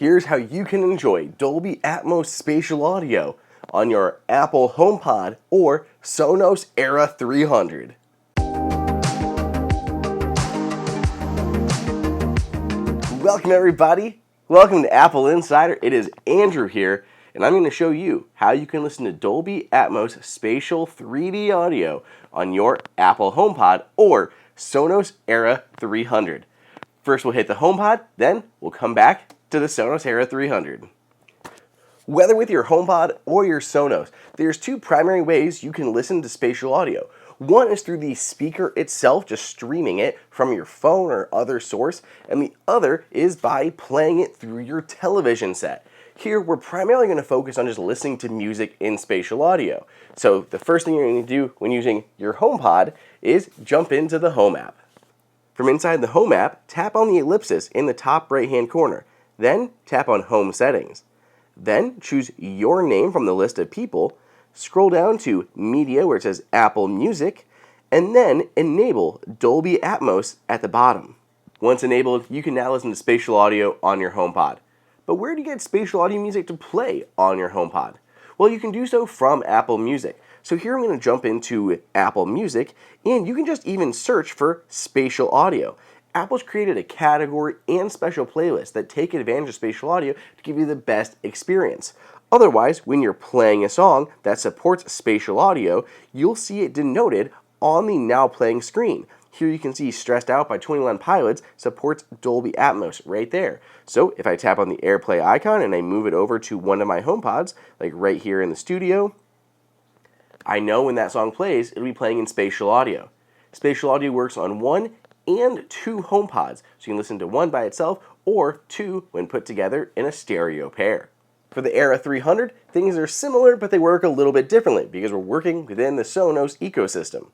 Here's how you can enjoy Dolby Atmos Spatial Audio on your Apple HomePod or Sonos Era 300. Welcome everybody. Welcome to Apple Insider. It is Andrew here, and I'm going to show you how you can listen to Dolby Atmos Spatial 3D Audio on your Apple HomePod or Sonos Era 300. First we'll hit the HomePod, then we'll come back to the Sonos Era 300. Whether with your HomePod or your Sonos, there's two primary ways you can listen to spatial audio. One is through the speaker itself, just streaming it from your phone or other source, and the other is by playing it through your television set. Here, we're primarily going to focus on just listening to music in spatial audio. So the first thing you're going to do when using your HomePod is jump into the Home app. From inside the Home app, tap on the ellipsis in the top right-hand corner. Then tap on Home Settings. Then choose your name from the list of people. Scroll down to Media where it says Apple Music, and then enable Dolby Atmos at the bottom. Once enabled, you can now listen to spatial audio on your HomePod. But where do you get spatial audio music to play on your HomePod? Well, you can do so from Apple Music. So here I'm going to jump into Apple Music, and you can just even search for spatial audio. Apple's created a category and special playlist that take advantage of spatial audio to give you the best experience. Otherwise, when you're playing a song that supports spatial audio, you'll see it denoted on the now playing screen. Here you can see Stressed Out by 21 Pilots supports Dolby Atmos right there. So if I tap on the AirPlay icon and I move it over to one of my HomePods, like right here in the studio, I know when that song plays, it'll be playing in spatial audio. Spatial audio works on one and two HomePods, so you can listen to one by itself or two when put together in a stereo pair. For the Era 300, things are similar, but they work a little bit differently because we're working within the Sonos ecosystem.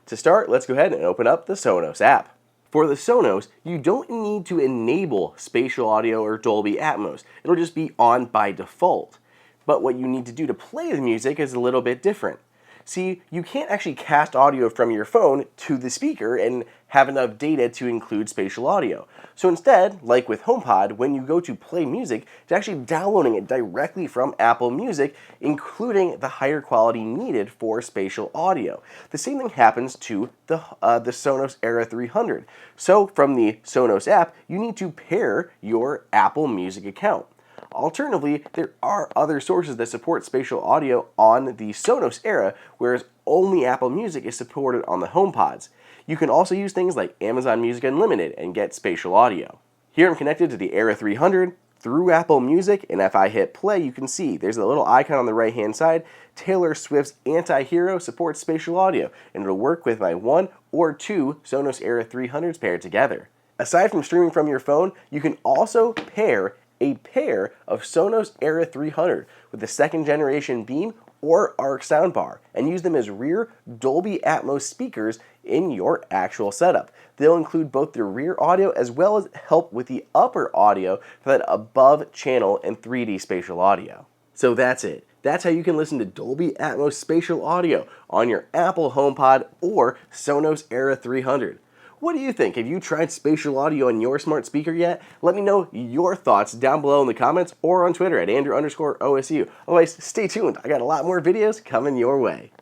To start, let's go ahead and open up the Sonos app. For the Sonos, you don't need to enable spatial audio or Dolby Atmos. It'll just be on by default. But what you need to do to play the music is a little bit different. See, you can't actually cast audio from your phone to the speaker and have enough data to include spatial audio. So instead, like with HomePod, when you go to play music, it's actually downloading it directly from Apple Music, including the higher quality needed for spatial audio. The same thing happens to the Sonos Era 300. So from the Sonos app, you need to pair your Apple Music account. Alternatively, there are other sources that support spatial audio on the Sonos Era, whereas only Apple Music is supported on the HomePods. You can also use things like Amazon Music Unlimited and get spatial audio. Here I'm connected to the Era 300 through Apple Music, and if I hit play, you can see there's a little icon on the right-hand side. Taylor Swift's Anti-Hero supports spatial audio, and it'll work with my one or two Sonos Era 300s paired together. Aside from streaming from your phone, you can also pair a pair of Sonos Era 300 with the second generation Beam or Arc soundbar and use them as rear Dolby Atmos speakers in your actual setup. They'll include both the rear audio as well as help with the upper audio for that above channel and 3D spatial audio. So that's it. That's how you can listen to Dolby Atmos spatial audio on your Apple HomePod or Sonos Era 300. What do you think? Have you tried spatial audio on your smart speaker yet? Let me know your thoughts down below in the comments or on Twitter at Andrew_OSU. Otherwise, stay tuned. I got a lot more videos coming your way.